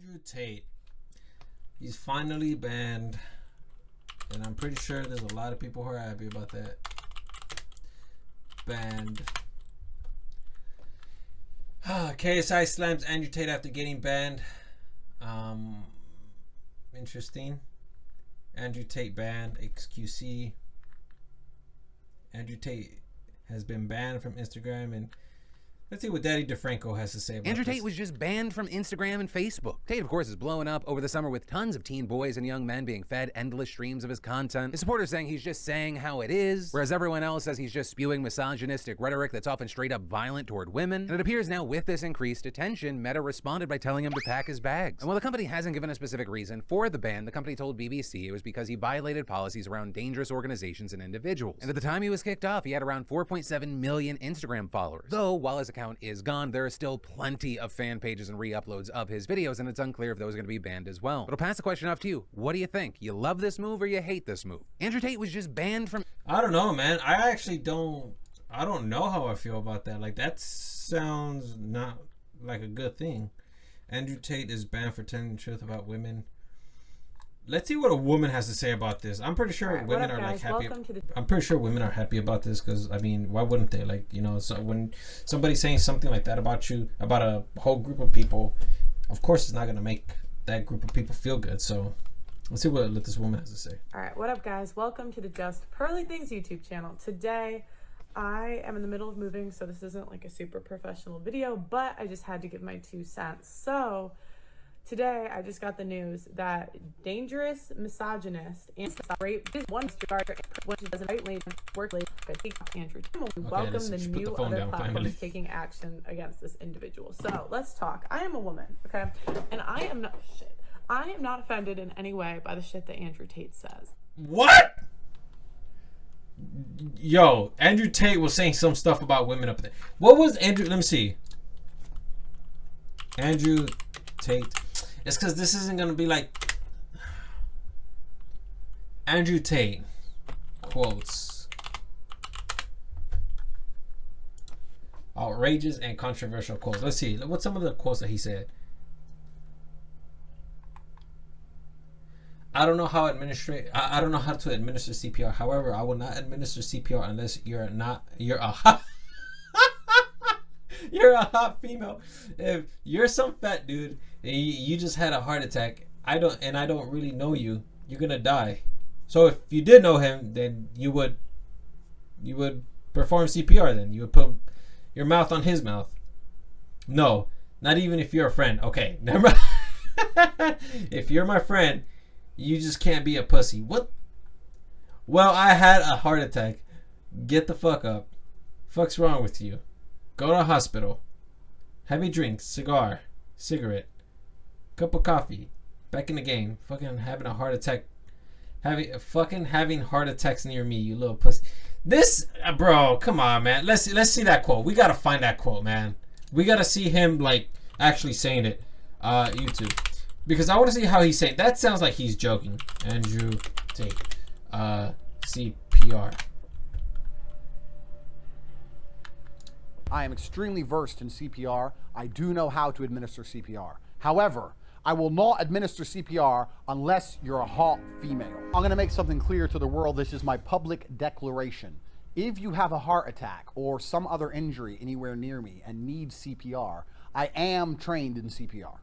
Andrew Tate. He's finally banned. And I'm pretty sure there's a lot of people who are happy about that. Banned. KSI slams Andrew Tate after getting banned. Interesting. Andrew Tate banned. XQC. Andrew Tate has been banned from Instagram, and let's see what Daddy DeFranco has to say about Andrew this. Tate was just banned from Instagram and Facebook. Tate, of course, is blowing up over the summer with tons of teen boys and young men being fed endless streams of his content. His supporters saying he's just saying how it is, whereas everyone else says he's just spewing misogynistic rhetoric that's often straight up violent toward women. And it appears now with this increased attention, Meta responded by telling him to pack his bags. And while the company hasn't given a specific reason for the ban, the company told BBC it was because he violated policies around dangerous organizations and individuals. And at the time he was kicked off, he had around 4.7 million Instagram followers. Though, while his account is gone, there are still plenty of fan pages and re-uploads of his videos, and it's unclear if those are going to be banned as well. But I'll pass the question off to you. What do you think? You love this move or you hate this move? Andrew Tate was just banned from... I don't know, man. I don't know how I feel about that. Like, that sounds not like a good thing. Andrew Tate is banned for telling the truth about women. Let's see what a woman has to say about this. I'm pretty sure women are like happy. I'm pretty sure women are happy about this because, I mean, why wouldn't they? Like, you know, so when somebody's saying something like that about you, about a whole group of people, of course it's not going to make that group of people feel good. So let's see what this woman has to say. All right, what up, guys? Welcome to the Just Pearly Things YouTube channel. Today, I am in the middle of moving, so this isn't like a super professional video, but I just had to give my 2 cents. So today, I just got the news that dangerous misogynist and rape is one starter when she doesn't rightly work late. Andrew, we welcome the new other platforms taking action against this individual. So let's talk. I am a woman, okay, and I am not offended in any way by the shit that Andrew Tate says. What? Yo, Andrew Tate was saying some stuff about women up there. What was Andrew? Let me see. Andrew Tate. It's because this isn't going to be like Andrew Tate quotes. Outrageous and controversial quotes. Let's see. What's some of the quotes that he said? I don't know how to administer CPR. However, I will not administer CPR unless you're a hot female. If you're some fat dude and you just had a heart attack, I don't really know you, you're gonna die. So if you did know him, then you would perform CPR. Then you would put your mouth on his mouth. No, not even if you're a friend. Okay, never mind. If you're my friend, you just can't be a pussy. What? Well, I had a heart attack. Get the fuck up. Fuck's wrong with you? Go to a hospital. Have a drink, cigarette, cup of coffee. Back in the game. Fucking having a heart attack. Having heart attacks near me, you little pussy. This, bro, come on, man. Let's see that quote. We gotta find that quote, man. We gotta see him like actually saying it. YouTube. Because I want to see how he's saying. That sounds like he's joking. Andrew Tate. CPR. I am extremely versed in CPR. I do know how to administer CPR. However, I will not administer CPR unless you're a hot female. I'm going to make something clear to the world. This is my public declaration. If you have a heart attack or some other injury anywhere near me and need CPR, I am trained in CPR.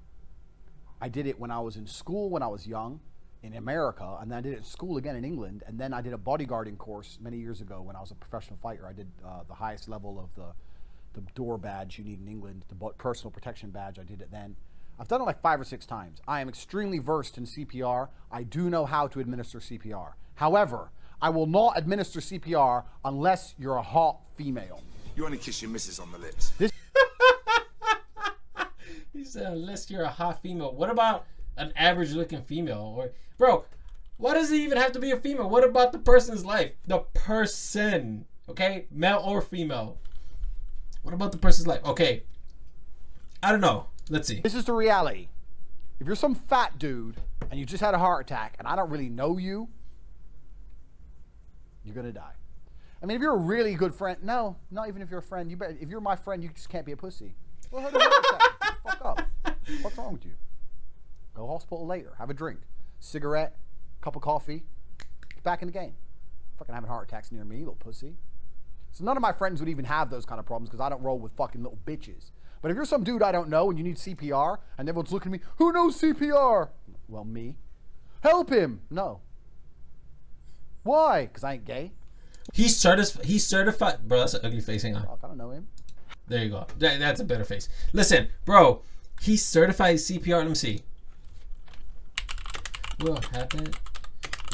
I did it when I was in school, when I was young, in America, and then I did it in school again in England, and then I did a bodyguarding course many years ago when I was a professional fighter. I did the highest level of the door badge you need in England, the personal protection badge. I did it then. I've done it like 5 or 6 times. I am extremely versed in CPR. I do know how to administer CPR. However, I will not administer CPR unless you're a hot female. You want to kiss your missus on the lips. He said, unless you're a hot female. What about an average looking female? Or, bro, why does it even have to be a female? What about the person's life? The person, okay? Male or female. What about the person's life? Okay. I don't know. Let's see. This is the reality. If you're some fat dude and you just had a heart attack and I don't really know you, you're going to die. I mean, if you're a really good friend, no, not even if you're a friend. If you're my friend, you just can't be a pussy. Well, fuck up. What's wrong with you? Go hospital later. Have a drink. Cigarette, cup of coffee. Get back in the game. Fucking having heart attacks near me, little pussy. So none of my friends would even have those kind of problems because I don't roll with fucking little bitches. But if you're some dude I don't know and you need CPR and everyone's looking at me, who knows CPR? Well, me. Help him. No. Why? Because I ain't gay. He's certified. Bro, that's an ugly face. Hang on. Fuck, I don't know him. There you go. That's a better face. Listen, bro. He's certified CPR. Let me see. Will happen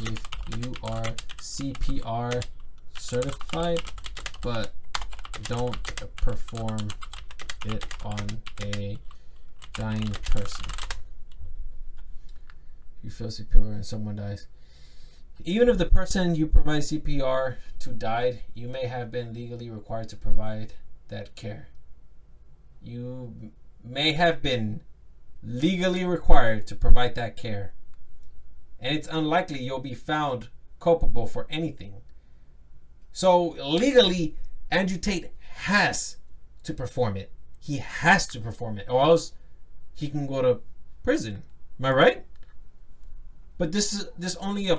if you are CPR certified, but don't perform it on a dying person. You feel CPR and someone dies. Even if the person you provide CPR to died, you may have been legally required to provide that care. You may have been legally required to provide that care. And it's unlikely you'll be found culpable for anything. So legally, Andrew Tate has to perform it. He has to perform it, or else he can go to prison. Am I right? But this only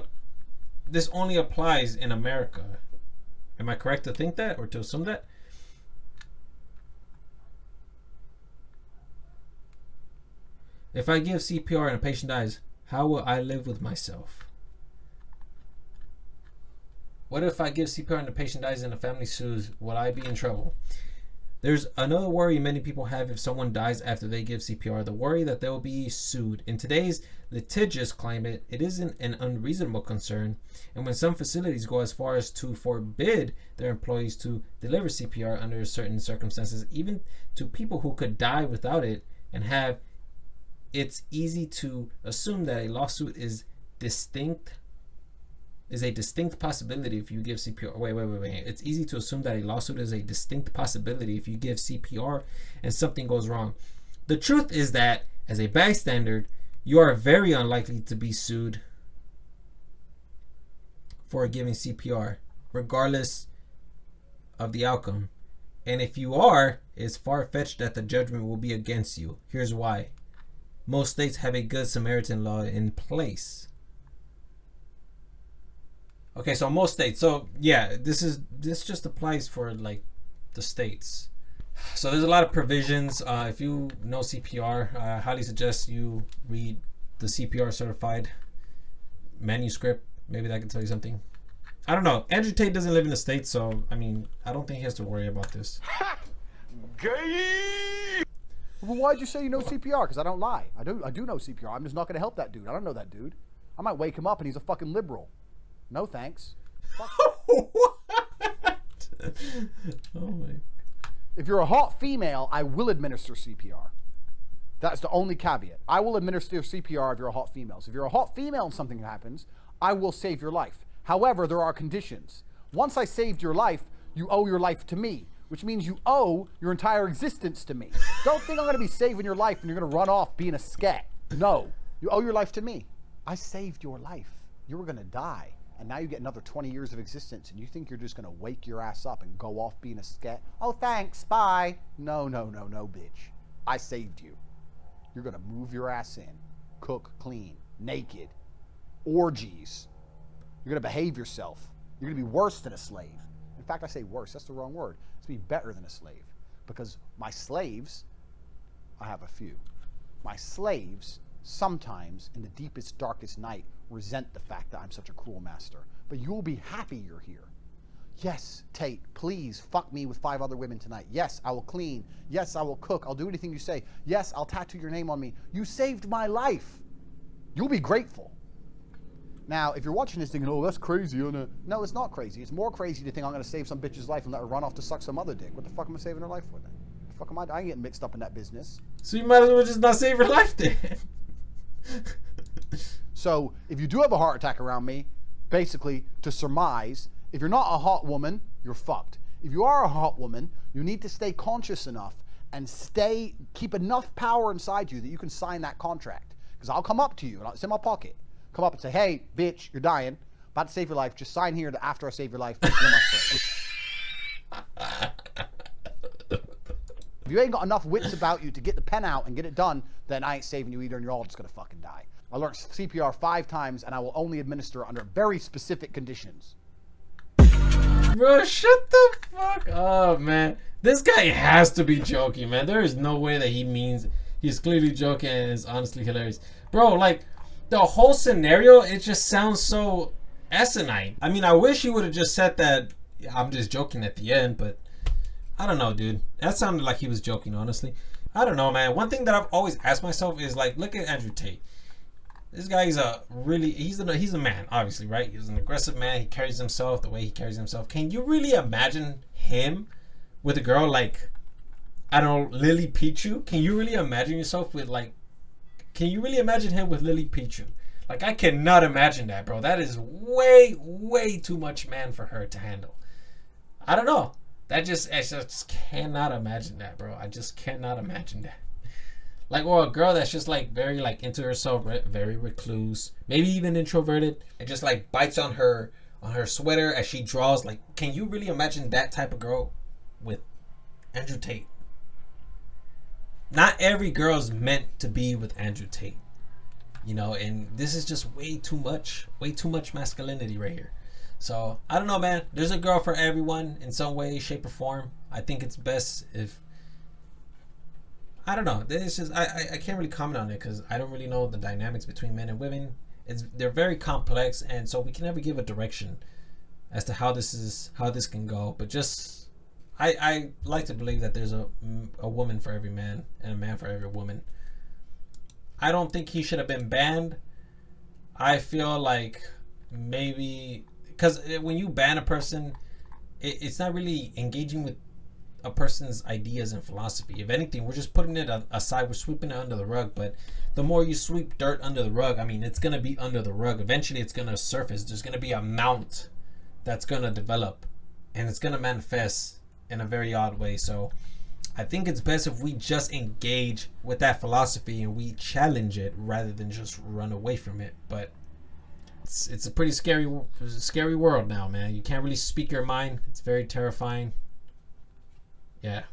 applies in America. Am I correct to think that or to assume that? If I give CPR and a patient dies, how will I live with myself? What if I give CPR and the patient dies and the family sues? Will I be in trouble? There's another worry many people have if someone dies after they give CPR, the worry that they'll be sued. In today's litigious climate, it isn't an unreasonable concern. And when some facilities go as far as to forbid their employees to deliver CPR under certain circumstances, even to people who could die without it and have, it's easy to assume that a lawsuit is a distinct possibility if you give CPR. Wait. It's easy to assume that a lawsuit is a distinct possibility if you give CPR and something goes wrong. The truth is that, as a bystander, you are very unlikely to be sued for giving CPR, regardless of the outcome. And if you are, it's far-fetched that the judgment will be against you. Here's why. Most states have a Good Samaritan law in place. Okay, so most states. So yeah, this just applies for like the states. So there's a lot of provisions. If you know CPR, I highly suggest you read the CPR certified manuscript. Maybe that can tell you something. I don't know. Andrew Tate doesn't live in the States, so I mean, I don't think he has to worry about this. Gay. Well, why'd you say you know CPR? Because I don't lie. I do know CPR. I'm just not going to help that dude. I don't know that dude. I might wake him up and he's a fucking liberal. No thanks. What? Oh my. If you're a hot female, I will administer CPR. That's the only caveat. I will administer CPR if you're a hot female. So if you're a hot female and something happens, I will save your life. However, there are conditions. Once I saved your life, you owe your life to me, which means you owe your entire existence to me. Don't think I'm going to be saving your life and you're going to run off being a scat. No, you owe your life to me. I saved your life. You were going to die. And now you get another 20 years of existence and you think you're just going to wake your ass up and go off being a scat? Oh, thanks. Bye. No, bitch. I saved you. You're going to move your ass in, cook, clean, naked, orgies. You're going to behave yourself. You're going to be worse than a slave. In fact, I say worse. That's the wrong word. It's be better than a slave. Because my slaves, I have a few. My slaves sometimes in the deepest, darkest night resent the fact that I'm such a cruel master. But you'll be happy you're here. Yes, Tate, please fuck me with 5 other women tonight. Yes, I will clean. Yes, I will cook. I'll do anything you say. Yes, I'll tattoo your name on me. You saved my life. You'll be grateful. Now, if you're watching this thinking, oh, that's crazy, isn't it? No, it's not crazy. It's more crazy to think I'm going to save some bitch's life and let her run off to suck some other dick. What the fuck am I saving her life for then? What the fuck am I ain't getting mixed up in that business. So you might as well just not save her life then. So if you do have a heart attack around me, basically, to surmise, if you're not a hot woman, you're fucked. If you are a hot woman, you need to stay conscious enough and keep enough power inside you that you can sign that contract. Because I'll come up to you, and it's in my pocket. Come up and say, hey, bitch, you're dying. About to save your life. Just sign here that after I save your life, you're my friend. If you ain't got enough wits about you to get the pen out and get it done, then I ain't saving you either, and you're all just gonna fucking die. I learned CPR 5 times, and I will only administer under very specific conditions. Bro, shut the fuck up, man. This guy has to be joking, man. There is no way that he means. He's clearly joking and it's honestly hilarious. Bro, like, the whole scenario, it just sounds so asinine. I mean, I wish he would have just said that I'm just joking at the end, but I don't know, dude. That sounded like he was joking, honestly. I don't know, man. One thing that I've always asked myself is, like, look at Andrew Tate. This guy is he's a man, obviously, right? He's an aggressive man. He carries himself the way he carries himself. Can you really imagine him with a girl like, I don't know, Lily Pichu? Can you really imagine yourself with, like, can you really imagine him with Lily Pichu? Like, I cannot imagine that, bro. That is way, way too much man for her to handle. I don't know. I just cannot imagine that, bro. I just cannot imagine that. Like, or a girl that's just, like, very, like, into herself, very recluse, maybe even introverted, and just, like, bites on her sweater as she draws. Like, can you really imagine that type of girl with Andrew Tate? Not every girl's meant to be with Andrew Tate, you know, and this is just way too much masculinity right here. So, I don't know, man. There's a girl for everyone in some way, shape, or form. I think it's best if, I don't know. This is I can't really comment on it because I don't really know the dynamics between men and women. They're very complex, and so we can never give a direction as to how this can go. But just I like to believe that there's a woman for every man and a man for every woman. I don't think he should have been banned. I feel like maybe because when you ban a person, it's not really engaging with a person's ideas and philosophy. If anything, we're just putting it aside. We're sweeping it under the rug. But the more you sweep dirt under the rug, I mean, it's gonna be under the rug. Eventually, it's gonna surface. There's gonna be a mount that's gonna develop, and it's gonna manifest in a very odd way. So I think it's best if we just engage with that philosophy and we challenge it rather than just run away from it. But it's a pretty scary world now, man. You can't really speak your mind. It's very terrifying. Yeah.